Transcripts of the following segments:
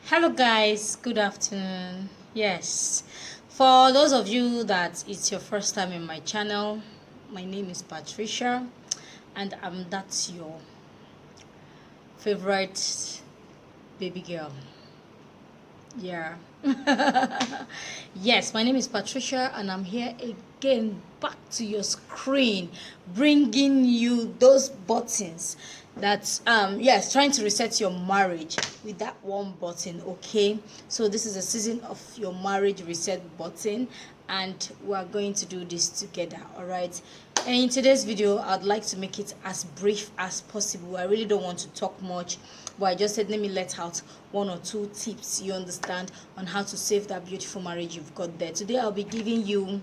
Hello guys, good afternoon. Yes, for those of you that it's your first time in my channel, my name is Patricia and that's your favorite baby girl. Yeah. Yes, my name is Patricia and I'm here again back to your screen bringing you those buttons that yes, trying to reset your marriage with that one button. Okay, so this is a season of your marriage reset button and we're going to do this together. All right, and in today's video I'd like to make it as brief as possible. I really don't want to talk much, but I just said let me let out one or two tips, you understand, on how to save that beautiful marriage you've got there. Today I'll be giving you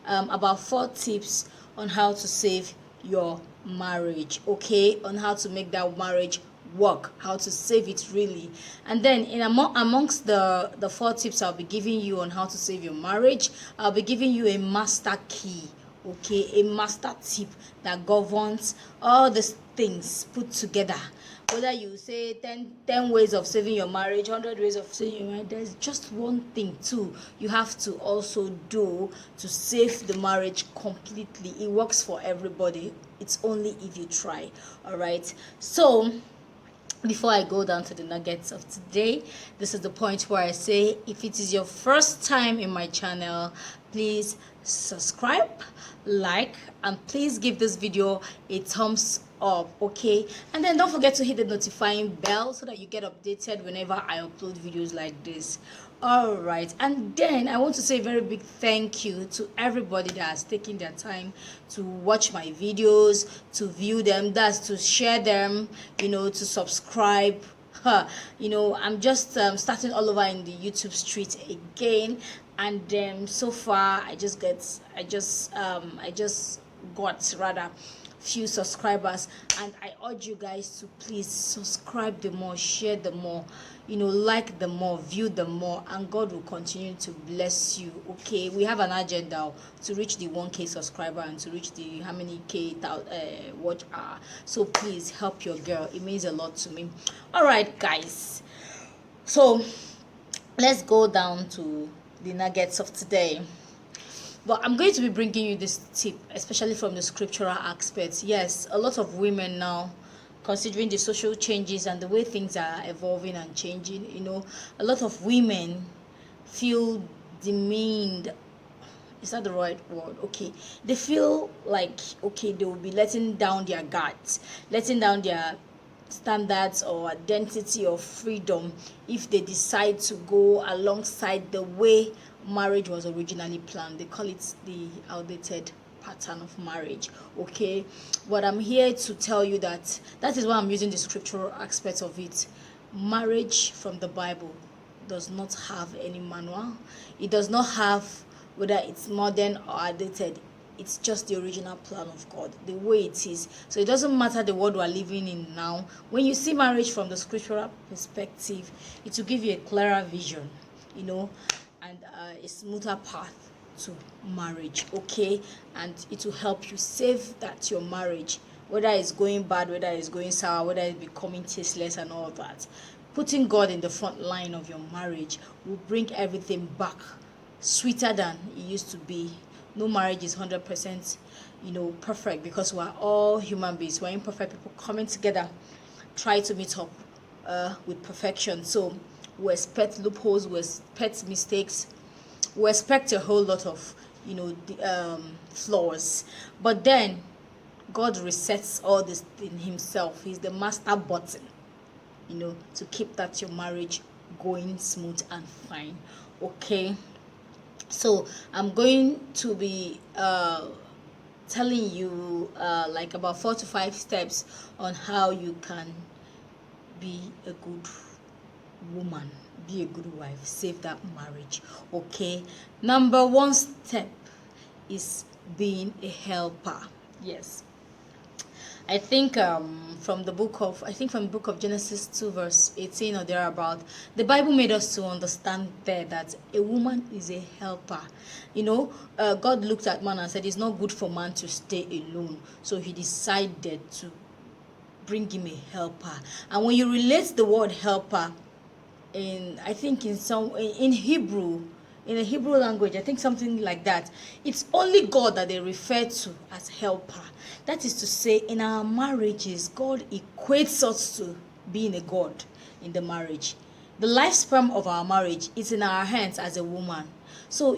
about 4 tips on how to save your marriage, okay, on how to make that marriage work, how to save it really. And then in amongst the 4 tips I'll be giving you on how to save your marriage, I'll be giving you a master key, okay, a master tip that governs all these things put together. Whether you say 10 ways of saving your marriage, 100 ways of saving your marriage, there's just one thing too you have to also do to save the marriage completely. It works for everybody, it's only if you try. All right, so before I go down to the nuggets of today, this is the point where I say if it is your first time in my channel, please subscribe, like, and please give this video a thumbs up, okay? And then don't forget to hit the notifying bell so that you get updated whenever I upload videos like this. All right, and then I want to say a very big thank you to everybody that has taken their time to watch my videos, to view them, that's to share them, to subscribe. I'm just starting all over in the YouTube street again, and so far I just got rather few subscribers, and I urge you guys to please subscribe the more, share the more, like the more, view the more, and God will continue to bless you. Okay, we have an agenda to reach the 1k subscriber and to reach the how many k watch hour, so please help your girl, it means a lot to me. All right guys, so let's go down to the nuggets of today. But I'm going to be bringing you this tip, especially from the scriptural aspect. Yes, a lot of women now, considering the social changes and the way things are evolving and changing, a lot of women feel demeaned. Is that the right word? Okay. They feel like, okay, they will be letting down their guards, letting down their standards or identity or freedom if they decide to go alongside the way marriage was originally planned. They call it the outdated pattern of marriage, okay? But I'm here to tell you that is why I'm using the scriptural aspect of it. Marriage from the Bible does not have any manual. It does not have whether it's modern or outdated. It's just the original plan of God, the way it is. So it doesn't matter the world we're living in now. When you see marriage from the scriptural perspective, it will give you a clearer vision, and a smoother path to marriage, okay? And it will help you save that your marriage, whether it's going bad, whether it's going sour, whether it's becoming tasteless and all that. Putting God in the front line of your marriage will bring everything back sweeter than it used to be. No marriage is 100% perfect, because we're all human beings, we're imperfect people coming together try to meet up with perfection. So we expect loopholes, we expect mistakes, we expect a whole lot of flaws, but then God resets all this in himself. He's the master button, to keep that your marriage going smooth and fine, okay? So I'm going to be telling you like about 4 to 5 steps on how you can be a good woman, be a good wife, save that marriage, okay? Number 1 step is being a helper. Yes, I think from the book of Genesis 2 verse 18 or thereabout, the Bible made us to understand there that a woman is a helper. God looked at man and said it's not good for man to stay alone, so he decided to bring him a helper. And when you relate the word helper in, I think in Hebrew, in the Hebrew language, I think something like that. It's only God that they refer to as helper. That is to say, in our marriages, God equates us to being a God in the marriage. The lifespan of our marriage is in our hands as a woman. So,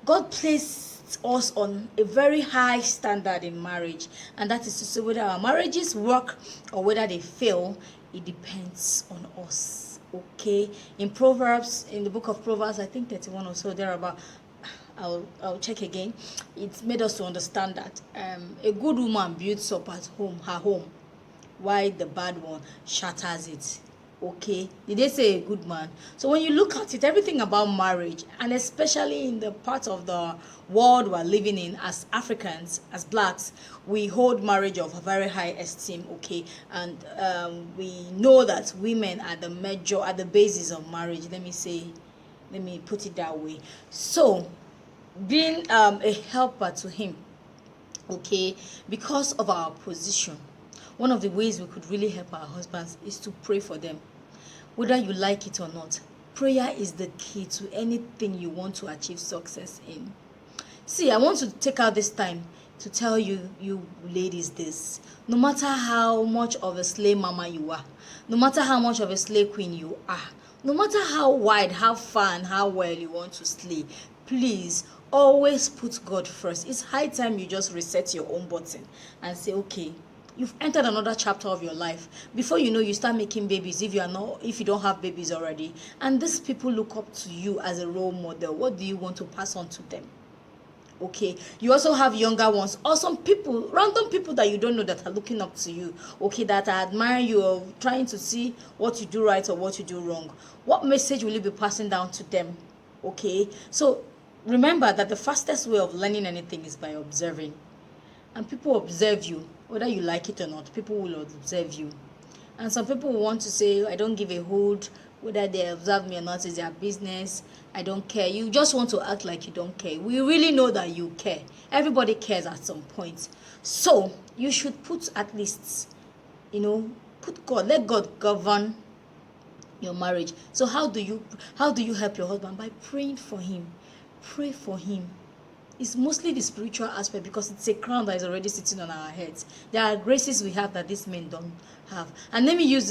God placed us on a very high standard in marriage, and that is to say, whether our marriages work or whether they fail, it depends on us. Okay, in Proverbs, in the book of Proverbs, I think 31 or so thereabout, I'll check again. It's made us to understand that a good woman builds up at home her home, while the bad one shatters it. Okay, did they say a good man? So when you look at it, everything about marriage, and especially in the part of the world we're living in as Africans, as blacks, we hold marriage of a very high esteem. Okay, and we know that women are the basis of marriage. Let me put it that way. So being a helper to him, okay, because of our position, one of the ways we could really help our husbands is to pray for them, whether you like it or not. Prayer is the key to anything you want to achieve success in. See, I want to take out this time to tell you ladies, this: no matter how much of a slave mama you are, no matter how much of a slave queen you are, no matter how wide, how far, and how well you want to slay, please always put God first. It's high time you just reset your own button and say, okay, you've entered another chapter of your life. Before you know, you start making babies if you don't have babies already, and these people look up to you as a role model. What do you want to pass on to them? Okay, you also have younger ones, or some people, random people that you don't know, that are looking up to you, okay, that are admiring you, or trying to see what you do right or what you do wrong. What message will you be passing down to them? Okay, so remember that the fastest way of learning anything is by observing, and people observe you whether you like it or not. People will observe you, and some people will want to say, I don't give a hoot whether they observe me or not, is their business, I don't care. You just want to act like you don't care. We really know that you care. Everybody cares at some point. So you should put, at least, put God, let God govern your marriage. So how do you help your husband? By praying for him. Pray for him. It's mostly the spiritual aspect, because it's a crown that is already sitting on our heads. There are graces we have that these men don't have. And let me use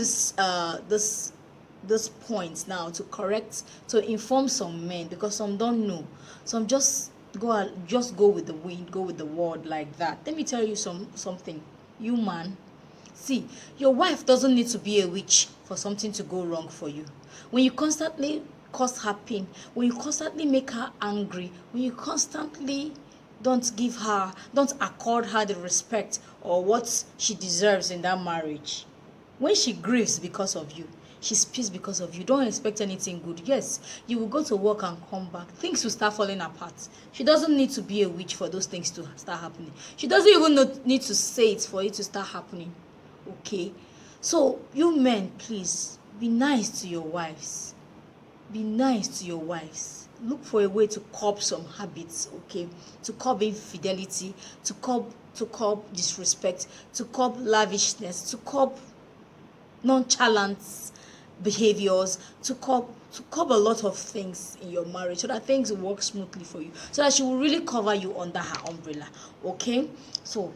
this points now to inform some men, because some don't know. Some just go with the wind, go with the word like that. Let me tell you something. You man, see, your wife doesn't need to be a witch for something to go wrong for you. When you constantly cause her pain, when you constantly make her angry, when you constantly don't accord her the respect or what she deserves in that marriage, when she grieves because of you, she speaks because of you, don't expect anything good. Yes, you will go to work and come back, things will start falling apart. She doesn't need to be a witch for those things to start happening. She doesn't even need to say it for it to start happening. Okay, so you men, please be nice to your wives. Be nice to your wives. Look for a way to curb some habits, okay? To curb infidelity, to curb disrespect, to curb lavishness, to curb nonchalant behaviors, to curb a lot of things in your marriage, so that things will work smoothly for you, so that she will really cover you under her umbrella. Okay, so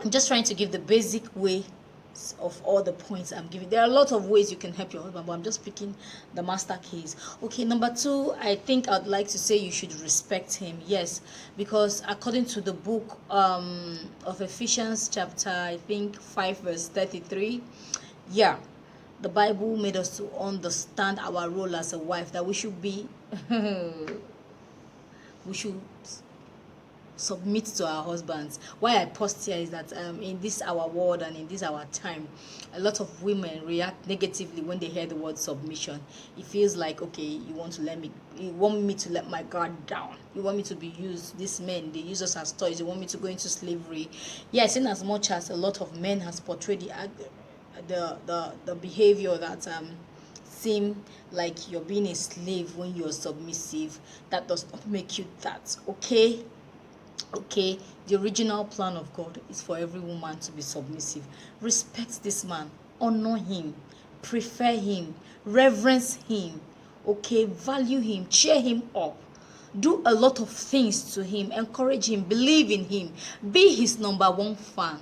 I'm just trying to give the basic way of all the points I'm giving. There are a lot of ways you can help your husband, but I'm just picking the master keys. Okay, number 2, I think I'd like to say you should respect him. Yes, because according to the book of Ephesians chapter, I think 5 verse 33, yeah, the Bible made us to understand our role as a wife, that we should be we should submit to our husbands. Why I post here is that in this our world and in this our time, a lot of women react negatively when they hear the word submission. It feels like, okay, you want me to let my guard down, you want me to be used. These men, they use us as toys, they want me to go into slavery. Yes, in as much as a lot of men has portrayed the behavior that seem like you're being a slave when you're submissive, that does not make you that. Okay, the original plan of God is for every woman to be submissive. Respect this man, honor him, prefer him, reverence him, okay, value him, cheer him up, do a lot of things to him, encourage him, believe in him, be his number one fan.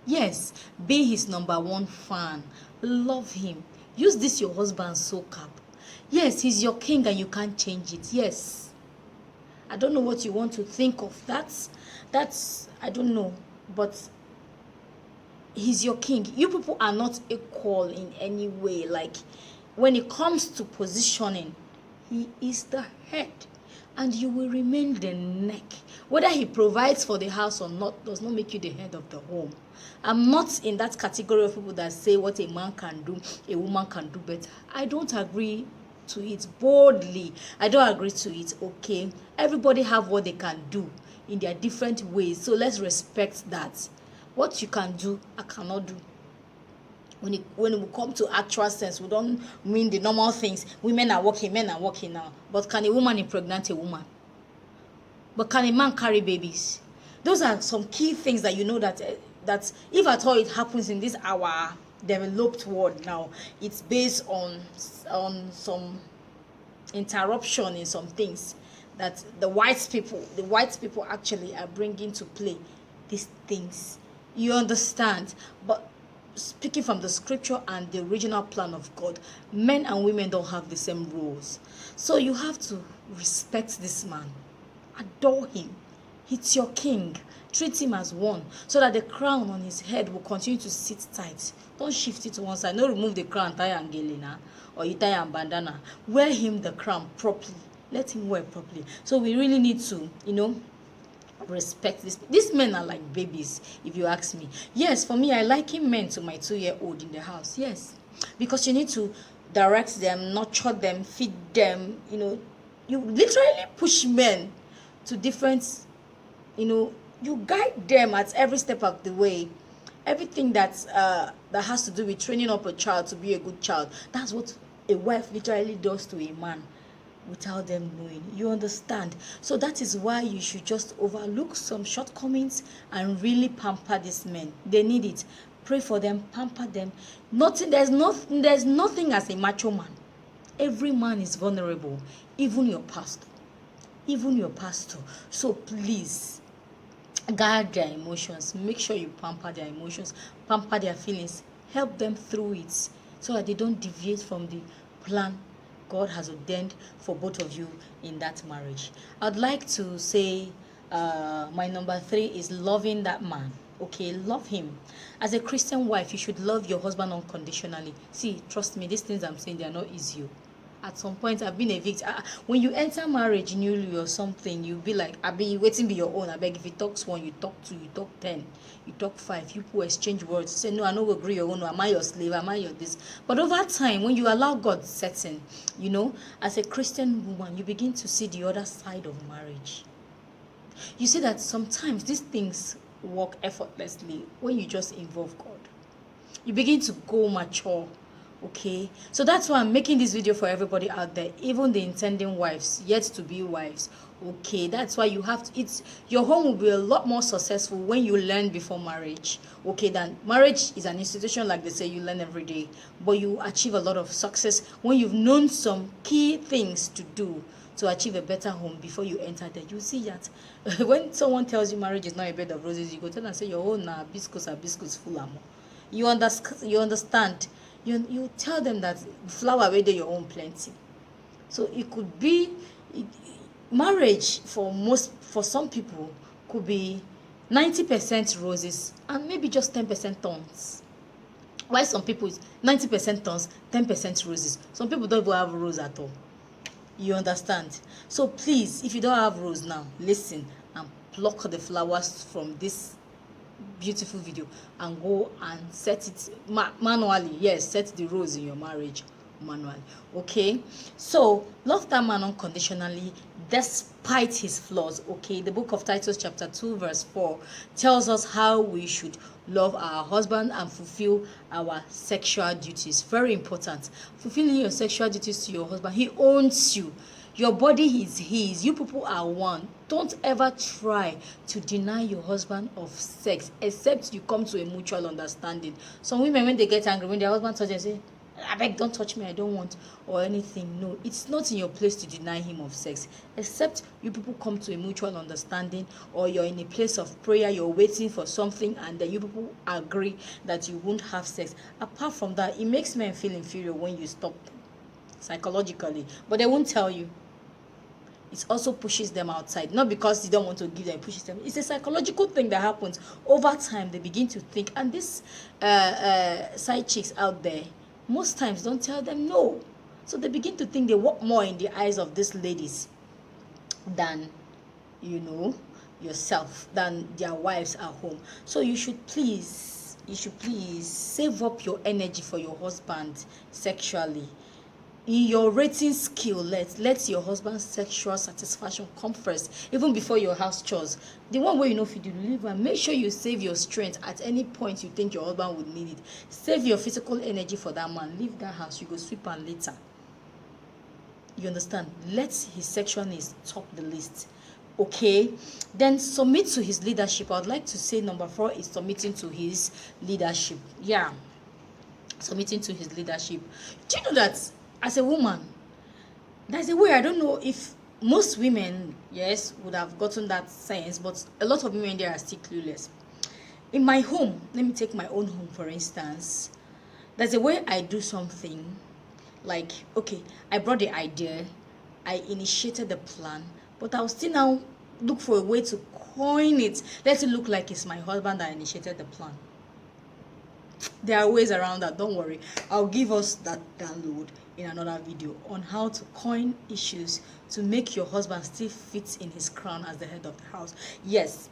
Yes, be his number one fan. Love him. Use this your husband's soul cap. Yes, he's your king and you can't change it. Yes. I don't know what you want to think of. That's I don't know, but he's your king. You people are not equal in any way. Like, when it comes to positioning, he is the head and you will remain the neck. Whether he provides for the house or not does not make you the head of the home. I'm not in that category of people that say what a man can do, a woman can do better. I don't agree to it boldly. I don't agree to it, okay? Everybody have what they can do in their different ways. So let's respect that. What you can do, I cannot do. When we come to actual sense, we don't mean the normal things. Women are working, men are working now. But can a woman impregnate a woman? But can a man carry babies? Those are some key things that you know that if at all it happens in this our developed world now, it's based on some interruption in some things that the white people actually are bringing to play these things. You understand? But speaking from the scripture and the original plan of God, men and women don't have the same roles. So you have to respect this man, adore him. He's your king. Treat him as one, so that the crown on his head will continue to sit tight. Don't shift it to one side. No, remove the crown, tie and gelina, or you tie and bandana. Wear him the crown properly. Let him wear properly. So we really need to, respect this. These men are like babies, if you ask me. Yes, for me, I liken men to my 2-year-old in the house. Yes, because you need to direct them, nurture them, feed them. You literally push men to different, you guide them at every step of the way. Everything that has to do with training up a child to be a good child. That's what a wife literally does to a man without them knowing. You understand? So that is why you should just overlook some shortcomings and really pamper these men. They need it. Pray for them, pamper them. There's nothing as a macho man. Every man is vulnerable, even your pastor. So please, guard their emotions. Make sure you pamper their emotions, pamper their feelings, help them through it so that they don't deviate from the plan God has ordained for both of you in that marriage. I'd like to say my number 3 is loving that man. Okay, love him. As a Christian wife, you should love your husband unconditionally. See, trust me, these things I'm saying, they are not easy. At some point, I've been a victim. When you enter marriage newly or something, you'll be like, waiting be your own. I beg, if you talk 1, you talk 2, you talk 10, you talk 5. You people exchange words. Say, no, I no agree your own. Am I your slave? Am I your this? But over time, when you allow God setting, as a Christian woman, you begin to see the other side of marriage. You see that sometimes these things work effortlessly when you just involve God. You begin to go mature. Okay, so that's why I'm making this video for everybody out there, even the intending wives, yet to be wives. Okay, that's why you have to, your home will be a lot more successful when you learn before marriage. Okay, then marriage is an institution, like they say, you learn every day, but you achieve a lot of success when you've known some key things to do to achieve a better home before you enter there. You see that when someone tells you marriage is not a bed of roses, you go tell and say your own biscuits full of more. You understand. You tell them that flower where they your own plenty. So it could be marriage for some people could be 90% roses and maybe just 10% thorns. Why some people is 90% thorns, 10% roses. Some people don't even have rose at all. You understand? So please, if you don't have rose now, listen and pluck the flowers from this beautiful video and go and set it manually. Yes, set the rose in your marriage manually. Okay, so love that man unconditionally despite his flaws. Okay, the book of Titus chapter 2 verse 4 tells us how we should love our husband and fulfill our sexual duties. Very important. Fulfilling your sexual duties to your husband. He owns you. Your body is his. You people are one. Don't ever try to deny your husband of sex except you come to a mutual understanding. Some women, when they get angry, when their husband touches, they say, I beg, don't touch me, I don't want, or anything. No, it's not in your place to deny him of sex, except you people come to a mutual understanding, or you're in a place of prayer, you're waiting for something, and then you people agree that you won't have sex. Apart from that, it makes men feel inferior when you stop psychologically, but they won't tell you. It also pushes them outside, not because you don't want to give them, it pushes them. It's a psychological thing that happens over time. They begin to think, and these side chicks out there most times don't tell them no, so they begin to think they work more in the eyes of these ladies than, you know, yourself, than their wives at home. So you should please save up your energy for your husband sexually. In your rating skill, let your husband's sexual satisfaction come first, even before your house chores. The one where you know if you deliver, and make sure you save your strength at any point you think your husband would need it. Save your physical energy for that man. Leave that house, you go sweep and later. You understand? Let his sexual needs top the list. Okay, then submit to his leadership. I would like to say number 4 is submitting to his leadership. Yeah, submitting to his leadership. Do you know that as a woman, there's a way, I don't know if most women, yes, would have gotten that sense, but a lot of women there are still clueless. In my home, let me take my own home for instance, there's a way I do something. Like, okay, I brought the idea, I initiated the plan, but I'll still now look for a way to coin it, let it look like it's my husband that initiated the plan. There are ways around that, don't worry. I'll give us that download in another video on how to coin issues to make your husband still fit in his crown as the head of the house. Yes,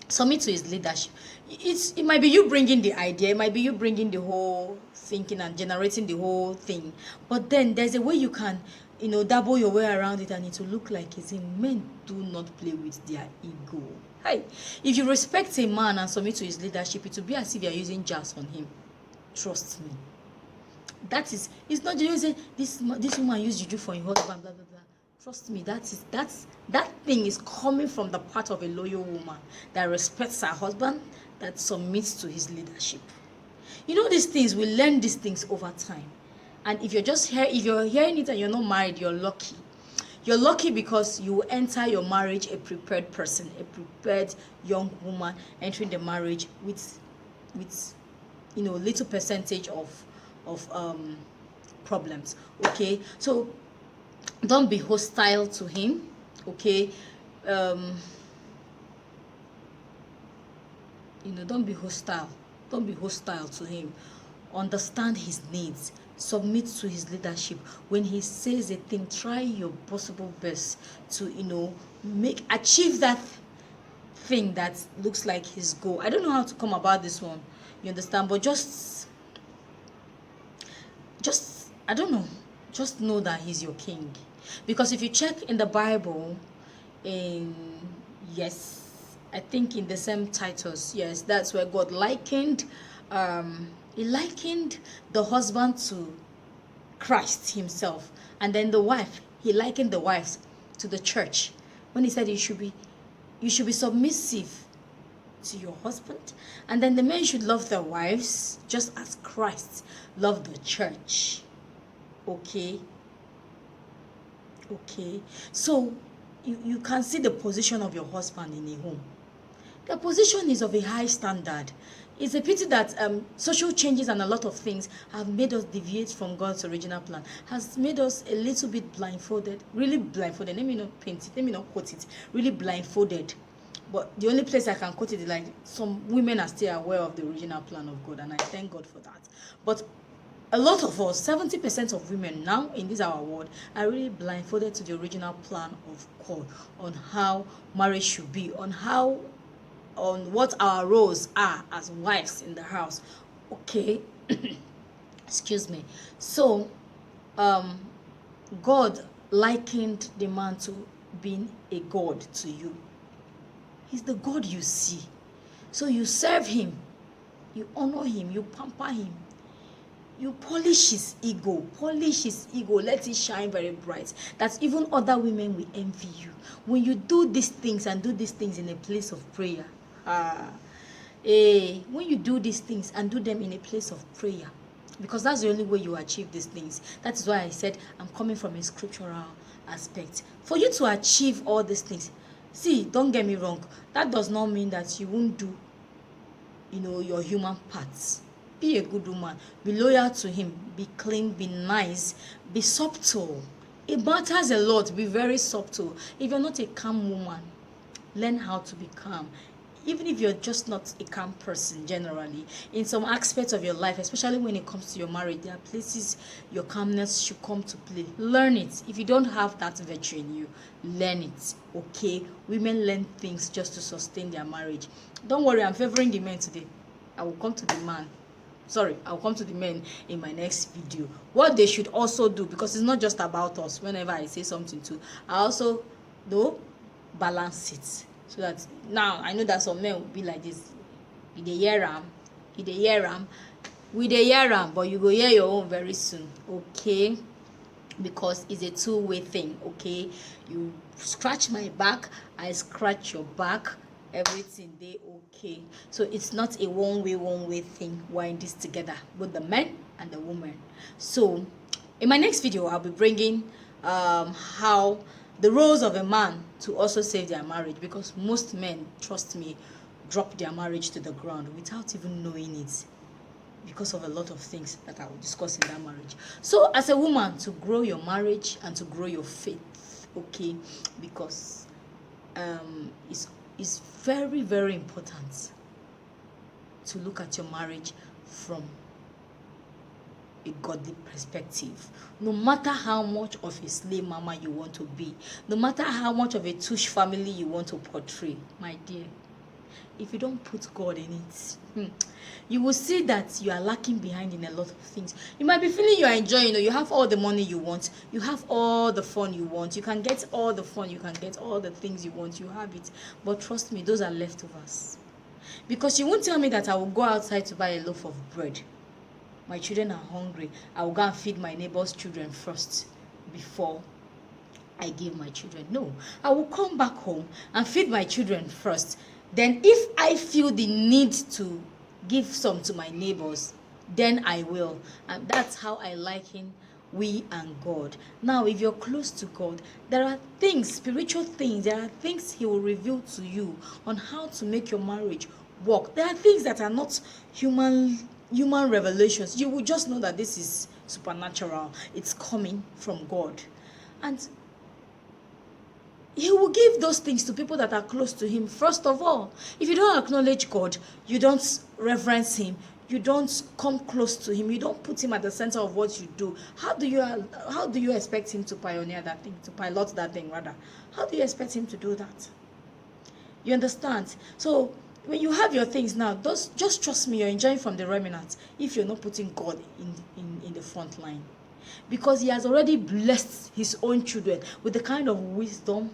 submit to his leadership. It might be you bringing the idea, it might be you bringing the whole thinking and generating the whole thing, but then there's a way you can, you know, dabble your way around it and it will look like it's in. Men do not play with their ego. Hey, if you respect a man and submit to his leadership, it will be as if you're using jazz on him. Trust me. That is, it's not just saying this woman used juju for him husband, blah blah blah. Trust me, that thing is coming from the part of a loyal woman that respects her husband, that submits to his leadership. You know, these things, we learn these things over time. And if you're just here, if you're hearing it and you're not married, you're lucky. You're lucky because you enter your marriage a prepared person, a prepared young woman entering the marriage with you know, little percentage of problems. Okay, so don't be hostile to him. Okay, you know, don't be hostile to him. Understand his needs, submit to his leadership. When he says a thing, try your possible best to, you know, achieve that thing that looks like his goal. I don't know how to come about this one, you understand, but just I don't know, just know that he's your king. Because if you check in the Bible, yes, I think in the same Titus, yes, that's where God likened he likened the husband to Christ himself, and then the wife, he likened the wives to the church, when he said you should be submissive to your husband, and then the men should love their wives just as Christ loved the church. Okay, so you can see the position of your husband in a home. The position is of a high standard. It's a pity that social changes and a lot of things have made us deviate from God's original plan, has made us a little bit blindfolded, really blindfolded. Let me not paint it, let me not quote it, really blindfolded. But the only place I can quote it is like some women are still aware of the original plan of God, and I thank God for that. But a lot of us, 70% of women now in this our world, are really blindfolded to the original plan of God on how marriage should be, on what our roles are as wives in the house. Okay, excuse me. So God likened the man to being a god to you. He's the God you see. So you serve him, you honor him, you pamper him, you polish his ego, let it shine very bright, that even other women will envy you. When you do these things and do these things in a place of prayer, when you do these things and do them in a place of prayer, because that's the only way you achieve these things. That is why I said I'm coming from a scriptural aspect. For you to achieve all these things, see, don't get me wrong, that does not mean that you won't do, your human parts. Be a good woman, be loyal to him, be clean, be nice, be subtle. It matters a lot. Be very subtle. If you're not a calm woman, learn how to be calm. Even if you're just not a calm person generally, in some aspects of your life, especially when it comes to your marriage, there are places your calmness should come to play. Learn it. If you don't have that virtue in you, learn it. Okay? Women learn things just to sustain their marriage. Don't worry, I'm favoring the men today. I will come to the man. I'll come to the men in my next video. What they should also do, because it's not just about us. Whenever I say something too, I also do balance it. So that now I know that some men will be like this. We dey hear am, but you go hear your own very soon, okay? Because it's a two-way thing, okay? You scratch my back, I scratch your back, everything dey okay. So it's not a one-way thing. We're in this together, both the men and the women. So in my next video, I'll be bringing how the roles of a man to also save their marriage, because most men, trust me, drop their marriage to the ground without even knowing it, because of a lot of things that I will discuss in that marriage. So as a woman, to grow your marriage and to grow your faith, okay, because it's very, very important to look at your marriage from a godly perspective. No matter how much of a slave mama you want to be, no matter how much of a tush family you want to portray, my dear, if you don't put God in it, you will see that you are lacking behind in a lot of things. You might be feeling you are enjoying, you have all the money you want, you have all the fun you want, you can get all the fun, you can get all the things you want, you have it. But trust me, those are leftovers. Because you won't tell me that I will go outside to buy a loaf of bread. My children are hungry. I will go and feed my neighbor's children first before I give my children. No, I will come back home and feed my children first. Then if I feel the need to give some to my neighbors, then I will. And that's how I liken we and God. Now, if you're close to God, there are things, spiritual things, there are things he will reveal to you on how to make your marriage work. There are things that are not human revelations. You will just know that this is supernatural. It's coming from God. And he will give those things to people that are close to him. First of all, if you don't acknowledge God, you don't reverence him, you don't come close to him, you don't put him at the center of what you do, how do you expect him to pioneer that thing, to pilot that thing rather? How do you expect him to do that? You understand? So when you have your things now, just trust me, you're enjoying from the remnants if you're not putting God in the front line. Because he has already blessed his own children with the kind of wisdom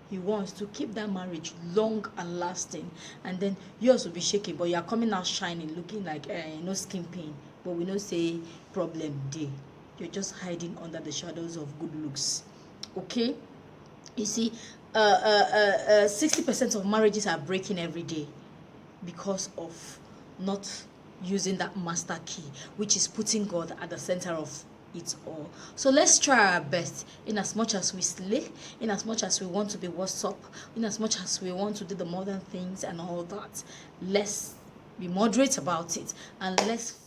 he wants to keep that marriage long and lasting. And then yours will be shaking, but you are coming out shining, looking like no skin pain. But we don't say problem day. You're just hiding under the shadows of good looks. Okay? You see, 60% of marriages are breaking every day because of not using that master key, which is putting God at the center of it all. So let's try our best, in as much as we slay, in as much as we want to be what's up, in as much as we want to do the modern things and all that. Let's be moderate about it, and let's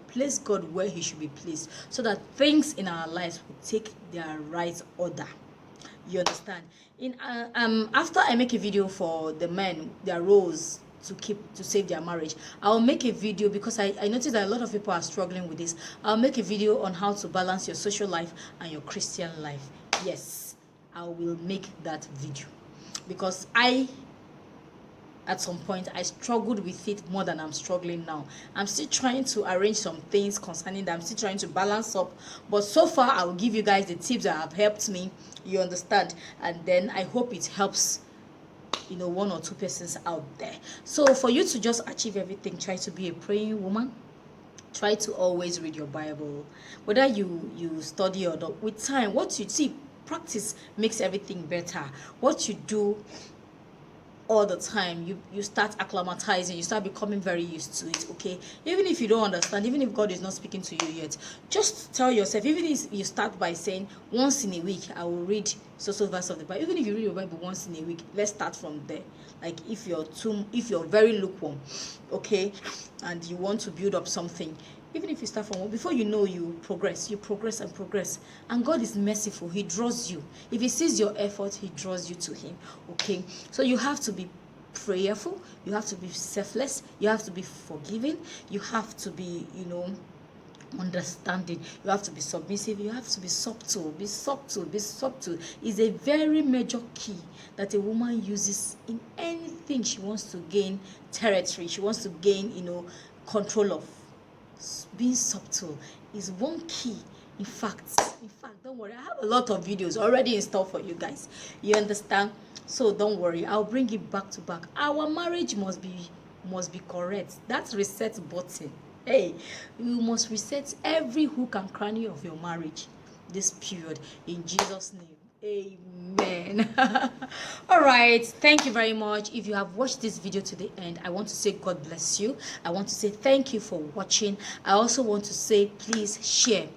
place God where he should be placed, so that things in our lives will take their right order. You understand? After I make a video for the men, their roles to save their marriage, I'll make a video, because I noticed that a lot of people are struggling with this. I'll make a video on how to balance your social life and your Christian life. Yes, I will make that video, because at some point I struggled with it more than I'm struggling now. I'm still trying to arrange some things concerning that. I'm still trying to balance up, but so far I will give you guys the tips that have helped me. You understand? And then I hope it helps one or two persons out there. So for you to just achieve everything, try to be a praying woman. Try to always read your Bible, whether you study or not. With time, what you see, practice makes everything better. What you do all the time, you start acclimatizing, you start becoming very used to it. Okay, even if you don't understand, even if God is not speaking to you yet, just tell yourself, even if you start by saying once in a week I will read so verse of the Bible. Even if you read your Bible once in a week, let's start from there. Like if you're very lukewarm, okay, and you want to build up something, even if you start from before you know, you progress and progress. And God is merciful. He draws you. If he sees your effort, he draws you to him. Okay, so you have to be prayerful, you have to be selfless, you have to be forgiving, you have to be, understanding, you have to be submissive, you have to be subtle. Is a very major key that a woman uses in anything she wants to gain territory, she wants to gain, control of. Being subtle is one key. In fact, don't worry, I have a lot of videos already in store for you guys, you understand? So don't worry, I'll bring it back to back. Our marriage must be correct. That's reset button. Hey, you must reset every hook and cranny of your marriage this period, in Jesus' name. Amen. All right, thank you very much. If you have watched this video to the end, I want to say God bless you. I want to say thank you for watching. I also want to say please share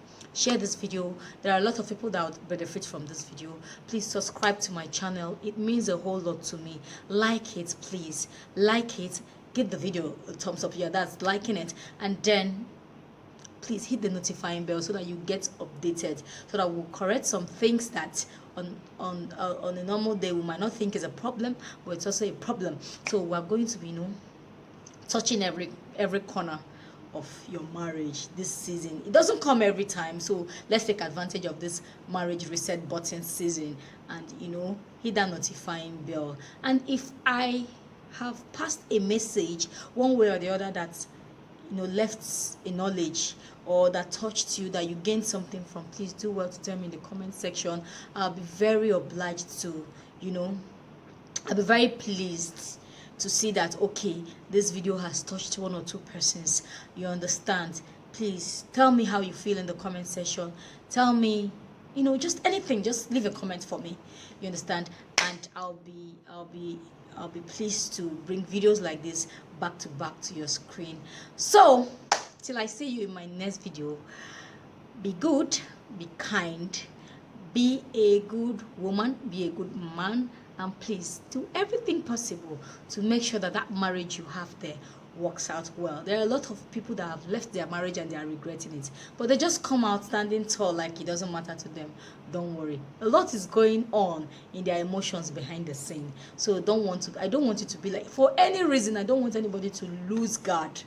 this video. There are a lot of people that would benefit from this video. Please subscribe to my channel. It means a whole lot to me. Like it, please. Like it. Give the video a thumbs up. Yeah, that's liking it. And then please hit the notifying bell so that you get updated, so that we'll correct some things that on a normal day we might not think is a problem, but it's also a problem. So we're going to be touching every corner of your marriage this season. It doesn't come every time, so let's take advantage of this marriage reset button season and hit that notifying bell. And if I have passed a message one way or the other that left a knowledge or that touched you, that you gained something from, please do well to tell me in the comment section. I'll be very obliged to, I'll be very pleased to see that, okay, this video has touched one or two persons. You understand? Please tell me how you feel in the comment section. Tell me, just anything. Just leave a comment for me. You understand? And I'll be pleased to bring videos like this back to back to your screen. So till I see you in my next video, be good, be kind, be a good woman, be a good man, and please do everything possible to make sure that that marriage you have there works out well. There are a lot of people that have left their marriage and they are regretting it, but they just come out standing tall like it doesn't matter to them. Don't worry, a lot is going on in their emotions behind the scene. So I don't want you to be like, for any reason, I don't want anybody to lose guard.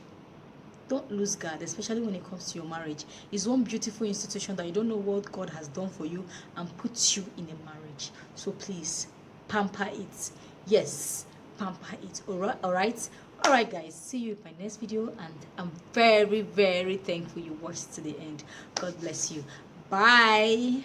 Don't lose guard, especially when it comes to your marriage. It's one beautiful institution that you don't know what God has done for you and put you in a marriage. So please pamper it. Yes, pamper it. All right guys, see you in my next video, and I'm very, very thankful you watched to the end. God bless you. Bye.